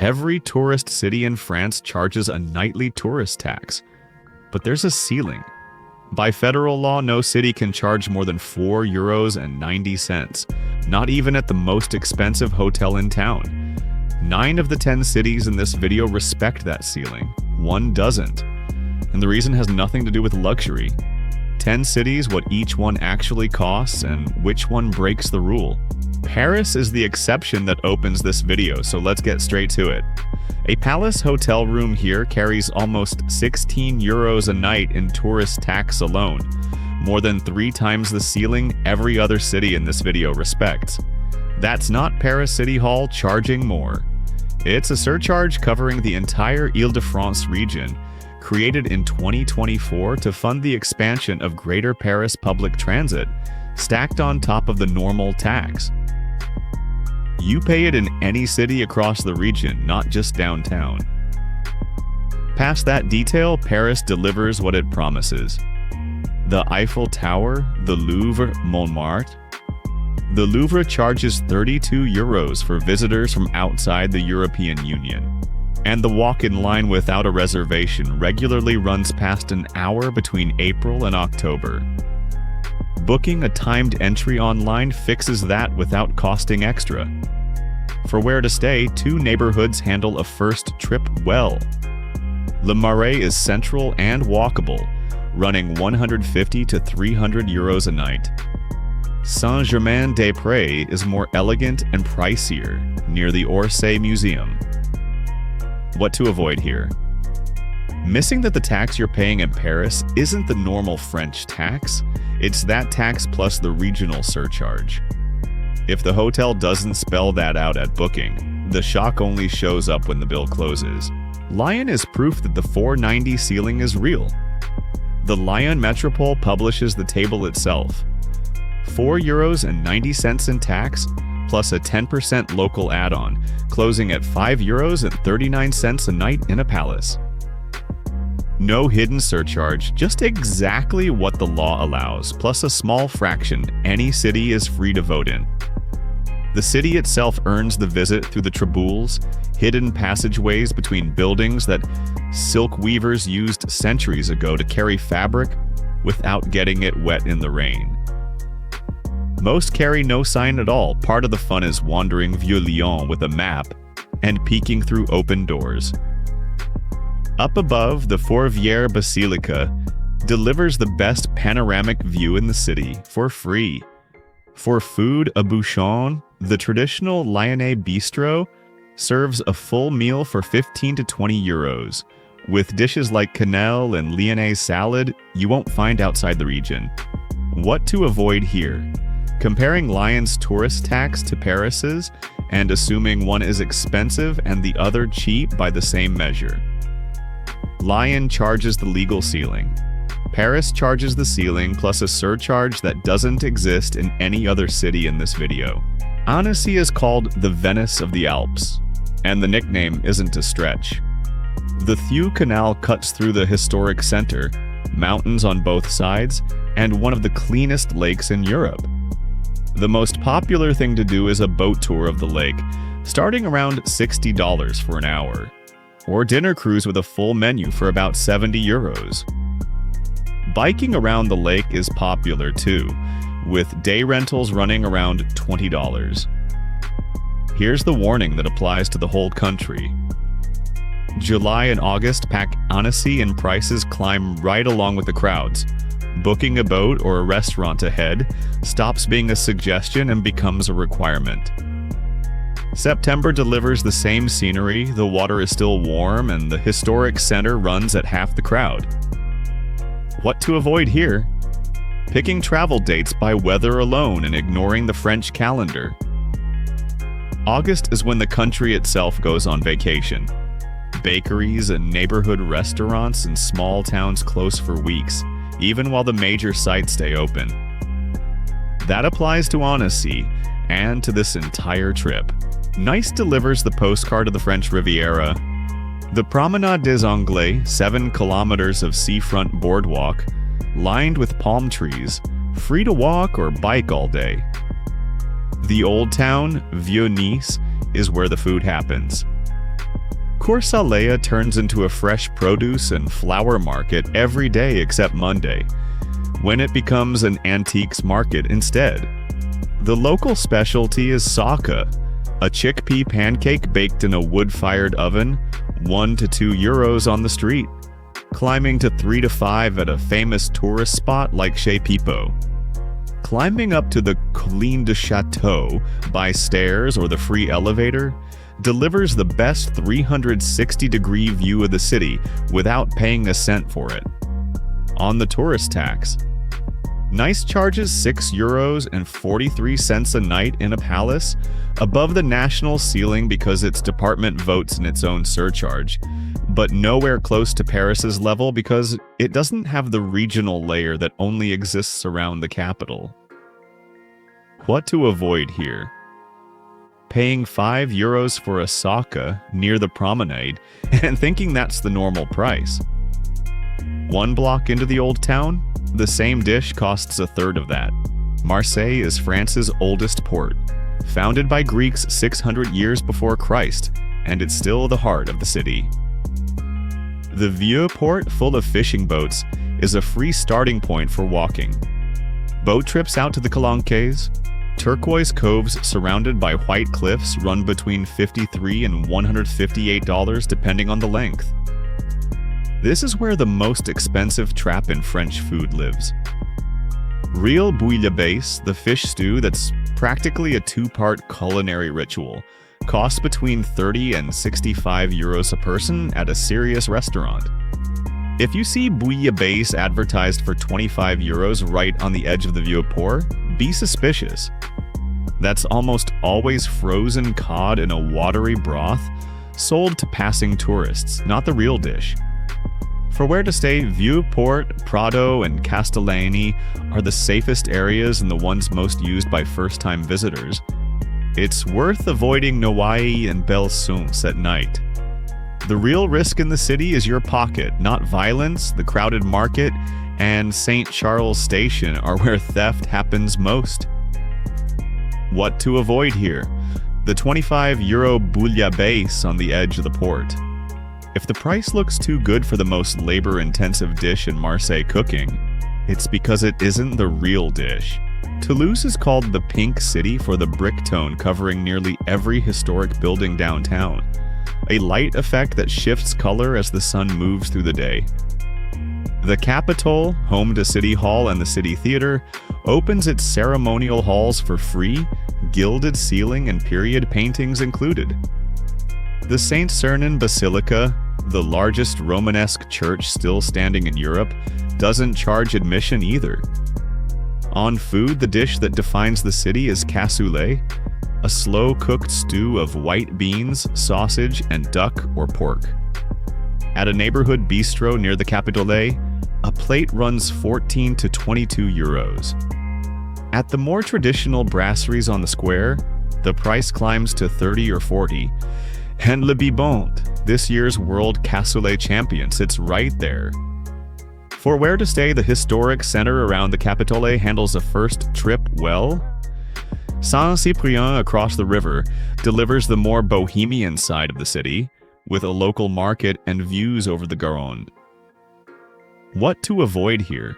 Every tourist city in France charges a nightly tourist tax. But there's a ceiling. By federal law, no city can charge more than €4.90, not even at the most expensive hotel in town. 9 of the 10 cities in this video respect that ceiling. 1 doesn't. And the reason has nothing to do with luxury. 10 cities, what each one actually costs, and which one breaks the rule. Paris is the exception that opens this video, so let's get straight to it. A palace hotel room here carries almost €16 a night in tourist tax alone, more than 3 times the ceiling every other city in this video respects. That's not Paris City Hall charging more. It's a surcharge covering the entire Île-de-France region, created in 2024 to fund the expansion of Greater Paris public transit, stacked on top of the normal tax. You pay it in any city across the region, not just downtown. Past that detail, Paris delivers what it promises. The Eiffel Tower, the Louvre, Montmartre. The Louvre charges €32 for visitors from outside the European Union. And the walk-in line without a reservation regularly runs past an hour between April and October. Booking a timed entry online fixes that without costing extra. For where to stay, 2 neighborhoods handle a first trip well. Le Marais is central and walkable, running €150 to €300 a night. Saint-Germain-des-Prés is more elegant and pricier, near the Orsay Museum. What to avoid here? Missing that the tax you're paying in Paris isn't the normal French tax, it's that tax plus the regional surcharge. If the hotel doesn't spell that out at booking, the shock only shows up when the bill closes. Lyon is proof that the €4.90 ceiling is real. The Lyon Metropole publishes the table itself. €4.90 in tax, plus a 10% local add-on, closing at €5.39 a night in a palace. No hidden surcharge, just exactly what the law allows, plus a small fraction any city is free to vote in. The city itself earns the visit through the traboules, hidden passageways between buildings that silk weavers used centuries ago to carry fabric without getting it wet in the rain. Most carry no sign at all. Part of the fun is wandering Vieux Lyon with a map and peeking through open doors. Up above, the Fourvière Basilica delivers the best panoramic view in the city for free. For food, a bouchon, the traditional Lyonnais bistro, serves a full meal for 15 to €20. With dishes like quenelle and Lyonnais salad you won't find outside the region. What to avoid here? Comparing Lyon's tourist tax to Paris's and assuming one is expensive and the other cheap by the same measure. Lyon charges the legal ceiling. Paris charges the ceiling plus a surcharge that doesn't exist in any other city in this video. Annecy is called the Venice of the Alps, and the nickname isn't a stretch. The Thiou Canal cuts through the historic center, mountains on both sides, and one of the cleanest lakes in Europe. The most popular thing to do is a boat tour of the lake, starting around $60 for an hour, or dinner cruise with a full menu for about €70. Biking around the lake is popular too, with day rentals running around $20. Here's the warning that applies to the whole country. July and August pack Annecy and prices climb right along with the crowds. Booking a boat or a restaurant ahead stops being a suggestion and becomes a requirement. September delivers the same scenery, the water is still warm, and the historic center runs at half the crowd. What to avoid here? Picking travel dates by weather alone and ignoring the French calendar. August is when the country itself goes on vacation. Bakeries and neighborhood restaurants in small towns close for weeks, even while the major sites stay open. That applies to Annecy and to this entire trip. Nice delivers the postcard of the French Riviera. The Promenade des Anglais, 7 kilometers of seafront boardwalk, lined with palm trees, free to walk or bike all day. The Old Town, Vieux Nice, is where the food happens. Coursalea turns into a fresh produce and flower market every day except Monday, when it becomes an antiques market instead. The local specialty is socca, a chickpea pancake baked in a wood-fired oven, 1 to 2 euros on the street, climbing to 3 to 5 at a famous tourist spot like Chez Pipo. Climbing up to the Colline de Château by stairs or the free elevator delivers the best 360-degree view of the city without paying a cent for it. On the tourist tax, Nice charges 6 euros and 43 cents a night in a palace, above the national ceiling because its department votes in its own surcharge, but nowhere close to Paris's level because it doesn't have the regional layer that only exists around the capital. What to avoid here? Paying 5 euros for a socca near the Promenade and thinking that's the normal price. 1 block into the old town, the same dish costs a third of that. Marseille is France's oldest port, founded by Greeks 600 years before Christ, and it's still the heart of the city. The Vieux Port, full of fishing boats, is a free starting point for walking. Boat trips out to the Calanques, turquoise coves surrounded by white cliffs run between $53 and $158 depending on the length. This is where the most expensive trap in French food lives. Real bouillabaisse, the fish stew that's practically a 2-part culinary ritual, costs between 30 and 65 euros a person at a serious restaurant. If you see bouillabaisse advertised for 25 euros right on the edge of the Vieux Port, be suspicious. That's almost always frozen cod in a watery broth, sold to passing tourists, not the real dish. For where to stay, Vieux Port, Prado, and Castellani are the safest areas and the ones most used by first-time visitors. It's worth avoiding Noailles and Belsoms at night. The real risk in the city is your pocket, not violence. The crowded market and St. Charles Station are where theft happens most. What to avoid here? The 25 euro bouillabaisse on the edge of the port. If the price looks too good for the most labor-intensive dish in Marseille cooking, it's because it isn't the real dish. Toulouse is called the Pink City for the brick tone covering nearly every historic building downtown, a light effect that shifts color as the sun moves through the day. The Capitole, home to City Hall and the City Theatre, opens its ceremonial halls for free, gilded ceiling and period paintings included. The Saint Sernin Basilica, the largest Romanesque church still standing in Europe, doesn't charge admission either. On food, the dish that defines the city is cassoulet, a slow-cooked stew of white beans, sausage, and duck or pork. At a neighborhood bistro near the Capitole, a plate runs 14 to 22 euros. At the more traditional brasseries on the square, the price climbs to 30 or 40. And Le Bibonte, this year's World Cassoulet champion, sits right there. For where to stay, the historic center around the Capitole handles a first trip well. Saint-Cyprien across the river delivers the more bohemian side of the city, with a local market and views over the Garonne. What to avoid here?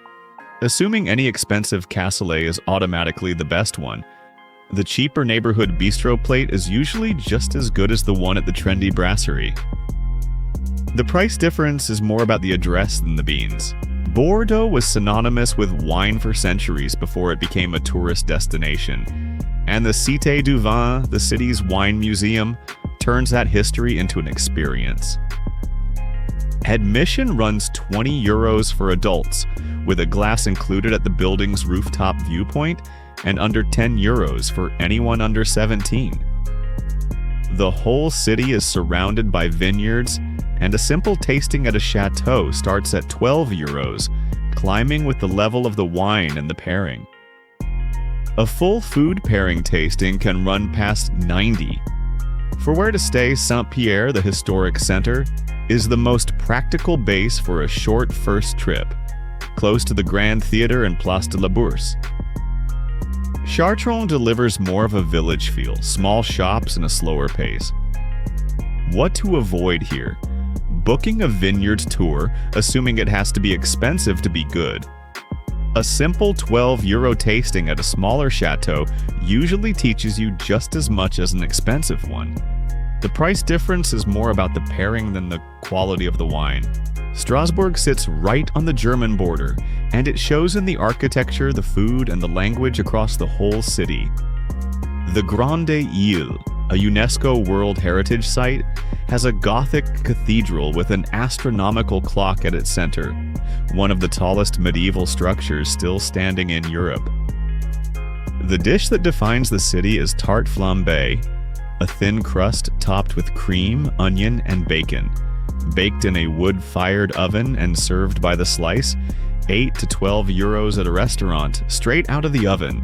Assuming any expensive cassoulet is automatically the best one, the cheaper neighborhood bistro plate is usually just as good as the one at the trendy brasserie. The price difference is more about the address than the beans. Bordeaux was synonymous with wine for centuries before it became a tourist destination, and the Cité du Vin, the city's wine museum, turns that history into an experience. Admission runs 20 euros for adults, with a glass included at the building's rooftop viewpoint, and under 10 euros for anyone under 17. The whole city is surrounded by vineyards, and a simple tasting at a chateau starts at 12 euros, climbing with the level of the wine and the pairing. A full food pairing tasting can run past 90. For where to stay, Saint-Pierre, the historic center, is the most practical base for a short first trip, close to the Grand Theatre and Place de la Bourse. Chartrons delivers more of a village feel, small shops and a slower pace. What to avoid here? Booking a vineyard tour, assuming it has to be expensive to be good. A simple €12 tasting at a smaller chateau usually teaches you just as much as an expensive one. The price difference is more about the pairing than the quality of the wine. Strasbourg sits right on the German border, and it shows in the architecture, the food, and the language across the whole city. The Grande Ile, a UNESCO World Heritage Site, has a Gothic cathedral with an astronomical clock at its center, one of the tallest medieval structures still standing in Europe. The dish that defines the city is tarte flambée, a thin crust topped with cream, onion, and bacon. Baked in a wood-fired oven and served by the slice, 8 to €12 at a restaurant, straight out of the oven.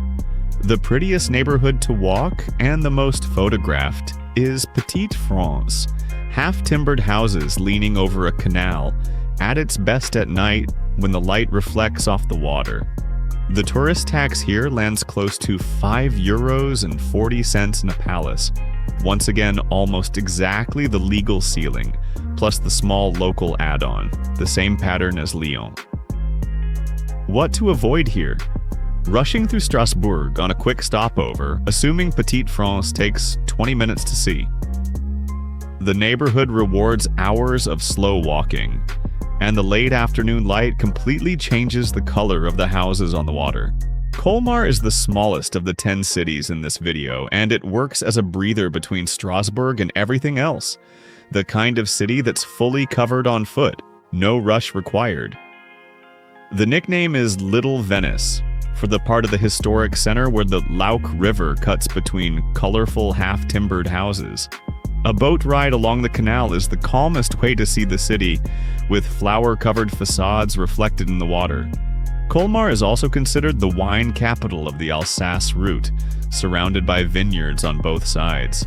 The prettiest neighborhood to walk, and the most photographed, is Petite France. Half-timbered houses leaning over a canal, at its best at night when the light reflects off the water. The tourist tax here lands close to €5.40 in a palace. Once again, almost exactly the legal ceiling, plus the small local add-on, the same pattern as Lyon. What to avoid here? Rushing through Strasbourg on a quick stopover, assuming Petite France takes 20 minutes to see. The neighborhood rewards hours of slow walking, and the late afternoon light completely changes the color of the houses on the water. Colmar is the smallest of the 10 cities in this video, and it works as a breather between Strasbourg and everything else. The kind of city that's fully covered on foot, no rush required. The nickname is Little Venice, for the part of the historic center where the Lauch River cuts between colorful half-timbered houses. A boat ride along the canal is the calmest way to see the city, with flower-covered facades reflected in the water. Colmar is also considered the wine capital of the Alsace route, surrounded by vineyards on both sides.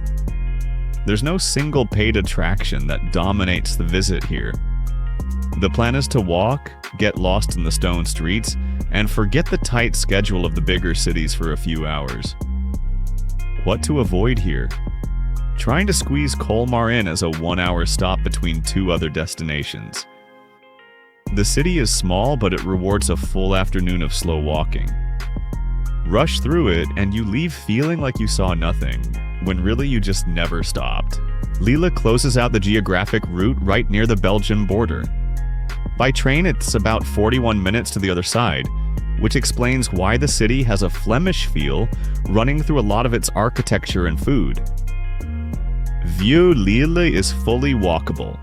There's no single paid attraction that dominates the visit here. The plan is to walk, get lost in the stone streets, and forget the tight schedule of the bigger cities for a few hours. What to avoid here? Trying to squeeze Colmar in as a 1-hour stop between 2 other destinations. The city is small, but it rewards a full afternoon of slow walking. Rush through it, and you leave feeling like you saw nothing, when really you just never stopped. Lille closes out the geographic route right near the Belgian border. By train, it's about 41 minutes to the other side, which explains why the city has a Flemish feel running through a lot of its architecture and food. Vieux Lille is fully walkable.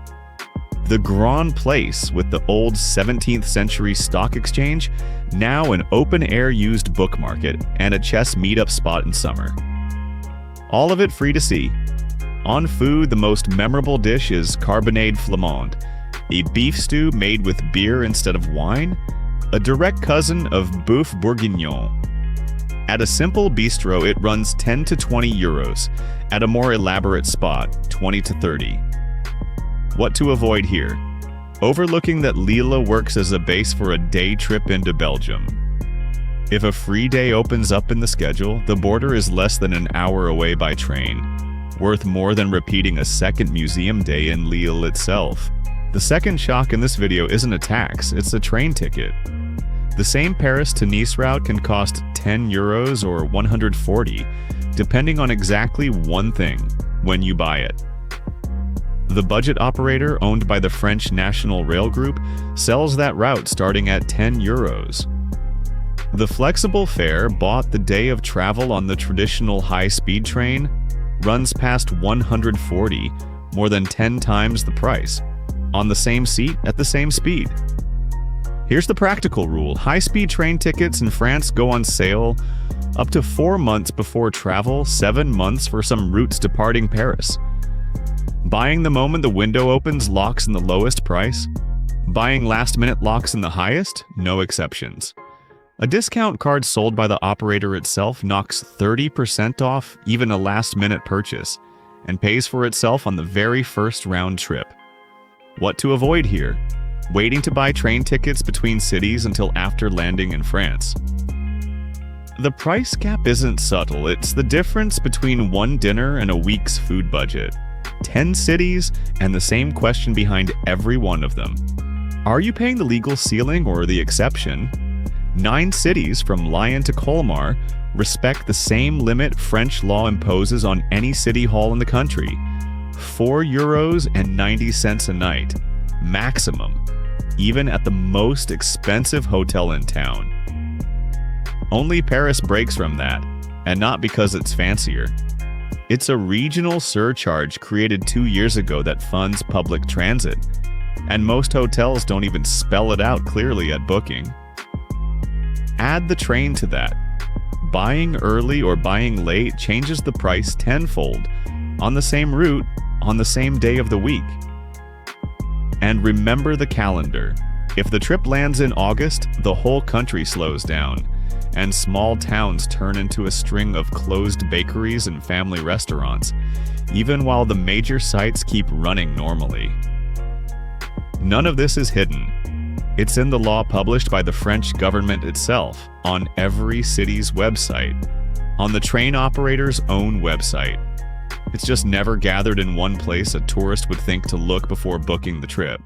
The Grand Place, with the old 17th century stock exchange, now an open-air used book market and a chess meetup spot in summer. All of it free to see. On food, the most memorable dish is Carbonade Flamande, a beef stew made with beer instead of wine, a direct cousin of Boeuf Bourguignon. At a simple bistro, it runs 10 to 20 euros. At a more elaborate spot, 20 to 30. What to avoid here? Overlooking that Lille works as a base for a day trip into Belgium. If a free day opens up in the schedule, the border is less than an hour away by train, worth more than repeating a second museum day in Lille itself. The second shock in this video isn't a tax, it's a train ticket. The same Paris to Nice route can cost 10 euros or 140, depending on exactly one thing, when you buy it. The budget operator, owned by the French National Rail Group, sells that route starting at 10 euros. The flexible fare, bought the day of travel on the traditional high-speed train, runs past 140, more than 10 times the price, on the same seat at the same speed. Here's the practical rule. High-speed train tickets in France go on sale up to 4 months before travel, 7 months for some routes departing Paris. Buying the moment the window opens locks in the lowest price. Buying last-minute locks in the highest, no exceptions. A discount card sold by the operator itself knocks 30% off even a last-minute purchase, and pays for itself on the very first round trip. What to avoid here? Waiting to buy train tickets between cities until after landing in France. The price gap isn't subtle, it's the difference between one dinner and a week's food budget. 10 cities, and the same question behind every one of them. Are you paying the legal ceiling or the exception? 9 cities, from Lyon to Colmar, respect the same limit French law imposes on any city hall in the country: €4.90 a night, maximum, even at the most expensive hotel in town. Only Paris breaks from that, and not because it's fancier. It's a regional surcharge created 2 years ago that funds public transit, and most hotels don't even spell it out clearly at booking. Add the train to that. Buying early or buying late changes the price tenfold, on the same route, on the same day of the week. And remember the calendar. If the trip lands in August, the whole country slows down, and small towns turn into a string of closed bakeries and family restaurants, even while the major sites keep running normally. None of this is hidden. It's in the law published by the French government itself, on every city's website, on the train operator's own website. It's just never gathered in one place a tourist would think to look before booking the trip.